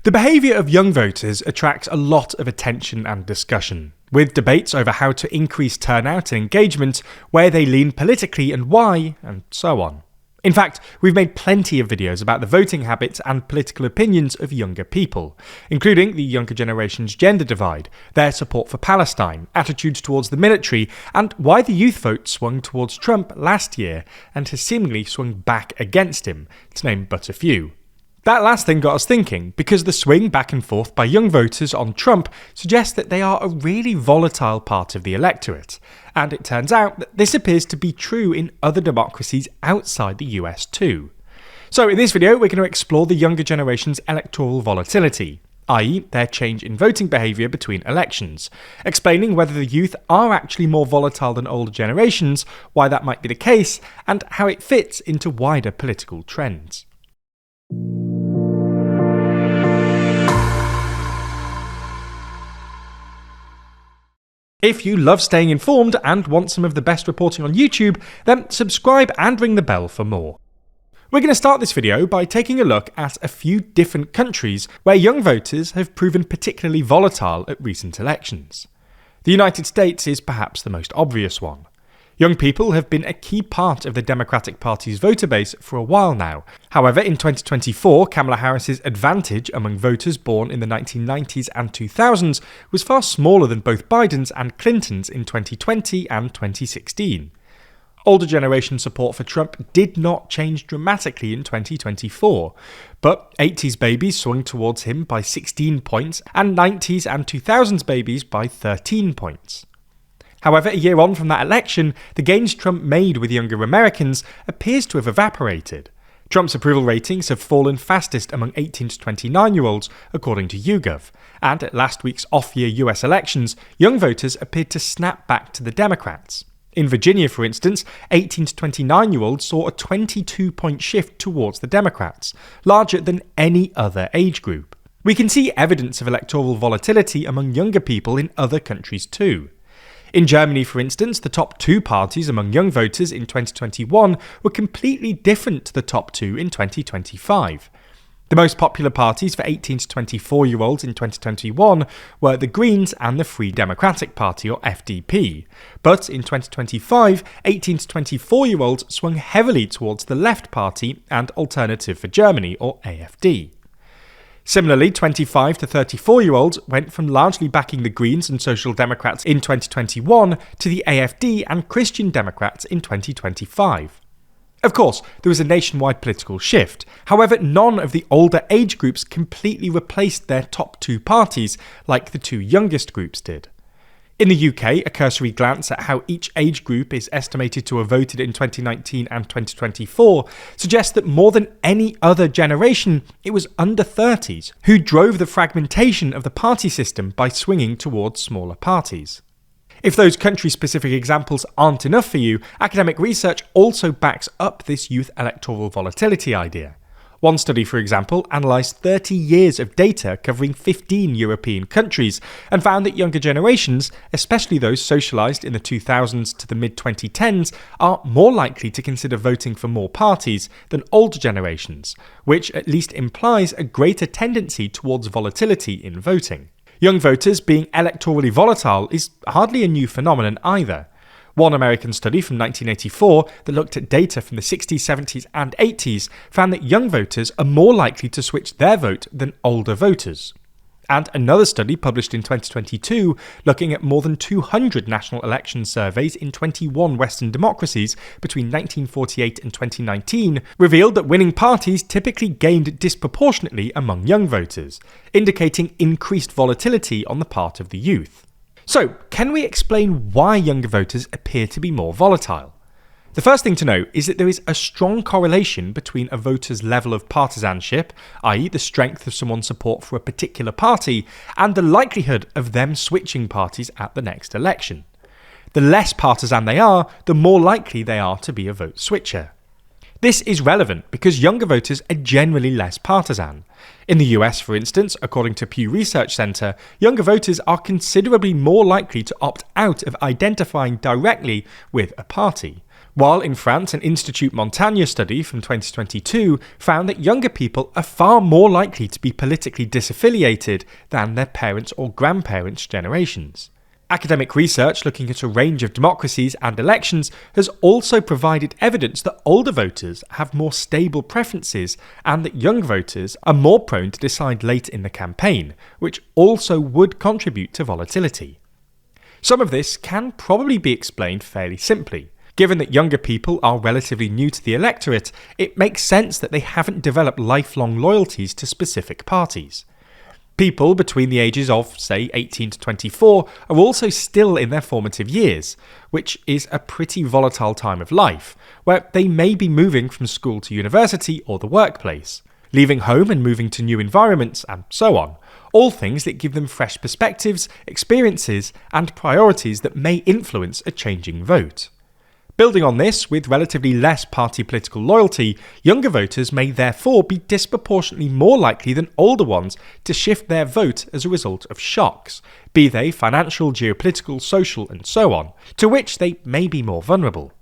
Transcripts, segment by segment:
The behaviour of young voters attracts a lot of attention and discussion, with debates over how to increase turnout and engagement, where they lean politically and why, and so on. In fact, we've made plenty of videos about the voting habits and political opinions of younger people, including the younger generation's gender divide, their support for Palestine, attitudes towards the military, and why the youth vote swung towards Trump last year and has seemingly swung back against him, to name but a few. That last thing got us thinking, because the swing back and forth by young voters on Trump suggests that they are a really volatile part of the electorate, and it turns out that this appears to be true in other democracies outside the US too. So in this video we're going to explore the younger generation's electoral volatility, i.e. their change in voting behaviour between elections, explaining whether the youth are actually more volatile than older generations, why that might be the case, and how it fits into wider political trends. If you love staying informed and want some of the best reporting on YouTube, then subscribe and ring the bell for more. We're going to start this video by taking a look at a few different countries where young voters have proven particularly volatile at recent elections. The United States is perhaps the most obvious one. Young people have been a key part of the Democratic Party's voter base for a while now. However, in 2024, Kamala Harris's advantage among voters born in the 1990s and 2000s was far smaller than both Biden's and Clinton's in 2020 and 2016. Older generation support for Trump did not change dramatically in 2024, but 80s babies swung towards him by 16 points and 90s and 2000s babies by 13 points. However, a year on from that election, the gains Trump made with younger Americans appears to have evaporated. Trump's approval ratings have fallen fastest among 18 to 29-year-olds, according to YouGov, and at last week's off-year US elections, young voters appeared to snap back to the Democrats. In Virginia, for instance, 18 to 29-year-olds saw a 22-point shift towards the Democrats, larger than any other age group. We can see evidence of electoral volatility among younger people in other countries too. In Germany, for instance, the top two parties among young voters in 2021 were completely different to the top two in 2025. The most popular parties for 18 to 24-year-olds in 2021 were the Greens and the Free Democratic Party, or FDP. But in 2025, 18 to 24-year-olds swung heavily towards the Left Party and Alternative for Germany, or AfD. Similarly, 25 to 34-year-olds went from largely backing the Greens and Social Democrats in 2021 to the AfD and Christian Democrats in 2025. Of course, there was a nationwide political shift. However, none of the older age groups completely replaced their top two parties like the two youngest groups did. In the UK, a cursory glance at how each age group is estimated to have voted in 2019 and 2024 suggests that more than any other generation, it was under 30s who drove the fragmentation of the party system by swinging towards smaller parties. If those country-specific examples aren't enough for you, academic research also backs up this youth electoral volatility idea. One study, for example, analysed 30 years of data covering 15 European countries and found that younger generations, especially those socialised in the 2000s to the mid-2010s, are more likely to consider voting for more parties than older generations, which at least implies a greater tendency towards volatility in voting. Young voters being electorally volatile is hardly a new phenomenon either. One American study from 1984 that looked at data from the 60s, 70s and 80s found that young voters are more likely to switch their vote than older voters. And another study published in 2022, looking at more than 200 national election surveys in 21 Western democracies between 1948 and 2019, revealed that winning parties typically gained disproportionately among young voters, indicating increased volatility on the part of the youth. So, can we explain why younger voters appear to be more volatile? The first thing to note is that there is a strong correlation between a voter's level of partisanship, i.e. the strength of someone's support for a particular party, and the likelihood of them switching parties at the next election. The less partisan they are, the more likely they are to be a vote switcher. This is relevant because younger voters are generally less partisan. In the US, for instance, according to Pew Research Center, younger voters are considerably more likely to opt out of identifying directly with a party, While in France, an Institut Montaigne study from 2022 found that younger people are far more likely to be politically disaffiliated than their parents' or grandparents' generations. Academic research looking at a range of democracies and elections has also provided evidence that older voters have more stable preferences and that young voters are more prone to decide late in the campaign, which also would contribute to volatility. Some of this can probably be explained fairly simply. Given that younger people are relatively new to the electorate, it makes sense that they haven't developed lifelong loyalties to specific parties. People between the ages of, say, 18 to 24 are also still in their formative years, which is a pretty volatile time of life, where they may be moving from school to university or the workplace, leaving home and moving to new environments, and so on. All things that give them fresh perspectives, experiences, and priorities that may influence a changing vote. Building on this, with relatively less party political loyalty, younger voters may therefore be disproportionately more likely than older ones to shift their vote as a result of shocks, be they financial, geopolitical, social, and so on, to which they may be more vulnerable.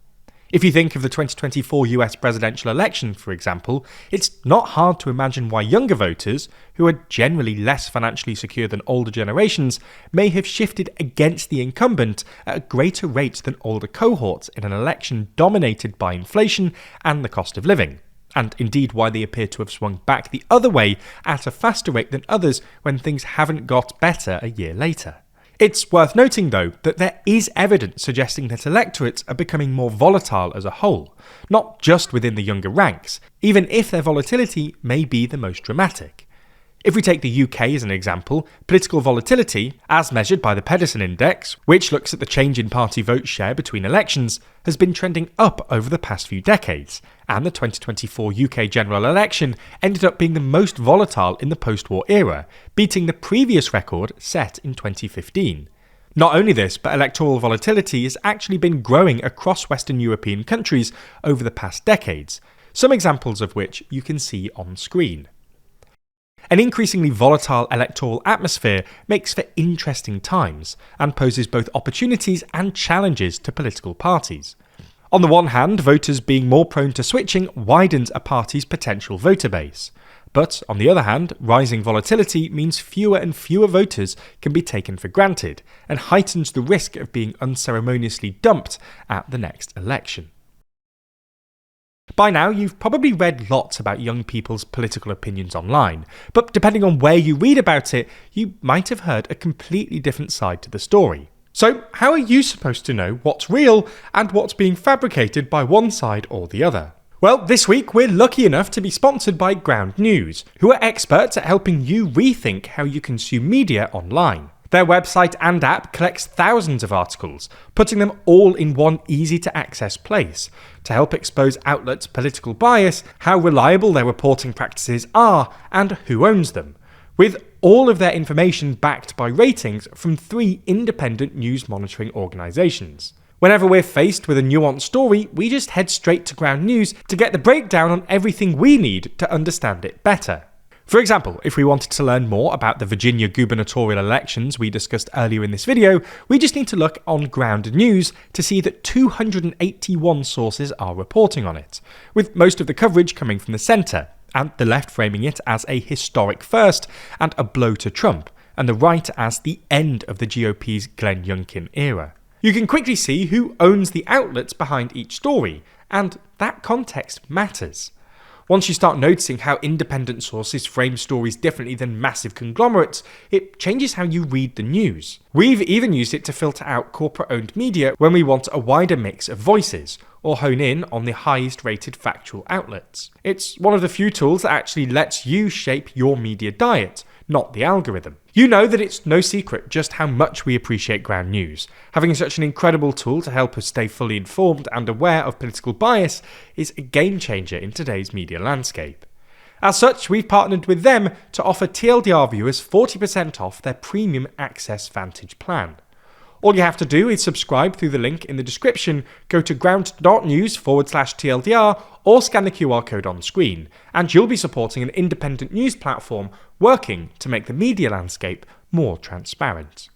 If you think of the 2024 US presidential election, for example, it's not hard to imagine why younger voters, who are generally less financially secure than older generations, may have shifted against the incumbent at a greater rate than older cohorts in an election dominated by inflation and the cost of living, and indeed why they appear to have swung back the other way at a faster rate than others when things haven't got better a year later. It's worth noting, though, that there is evidence suggesting that electorates are becoming more volatile as a whole, not just within the younger ranks, even if their volatility may be the most dramatic. If we take the UK as an example, political volatility, as measured by the Pedersen Index, which looks at the change in party vote share between elections, has been trending up over the past few decades, and the 2024 UK general election ended up being the most volatile in the post-war era, beating the previous record set in 2015. Not only this, but electoral volatility has actually been growing across Western European countries over the past decades, some examples of which you can see on screen. An increasingly volatile electoral atmosphere makes for interesting times and poses both opportunities and challenges to political parties. On the one hand, voters being more prone to switching widens a party's potential voter base. But on the other hand, rising volatility means fewer and fewer voters can be taken for granted and heightens the risk of being unceremoniously dumped at the next election. By now, you've probably read lots about young people's political opinions online, but depending on where you read about it, you might have heard a completely different side to the story. So, how are you supposed to know what's real and what's being fabricated by one side or the other? Well, this week we're lucky enough to be sponsored by Ground News, who are experts at helping you rethink how you consume media online. Their website and app collects thousands of articles, putting them all in one easy-to-access place to help expose outlets' political bias, how reliable their reporting practices are, and who owns them, with all of their information backed by ratings from 3 independent news monitoring organisations. Whenever we're faced with a nuanced story, we just head straight to Ground News to get the breakdown on everything we need to understand it better. For example, if we wanted to learn more about the Virginia gubernatorial elections we discussed earlier in this video, we just need to look on Ground News to see that 281 sources are reporting on it, with most of the coverage coming from the centre, and the left framing it as a historic first and a blow to Trump, and the right as the end of the GOP's Glenn Youngkin era. You can quickly see who owns the outlets behind each story, and that context matters. Once you start noticing how independent sources frame stories differently than massive conglomerates, it changes how you read the news. We've even used it to filter out corporate-owned media when we want a wider mix of voices, or hone in on the highest-rated factual outlets. It's one of the few tools that actually lets you shape your media diet, not the algorithm. You know that it's no secret just how much we appreciate Ground News. Having such an incredible tool to help us stay fully informed and aware of political bias is a game changer in today's media landscape. As such, we've partnered with them to offer TLDR viewers 40% off their Premium Access Vantage plan. All you have to do is subscribe through the link in the description, go to ground.news/TLDR or scan the QR code on screen, and you'll be supporting an independent news platform working to make the media landscape more transparent.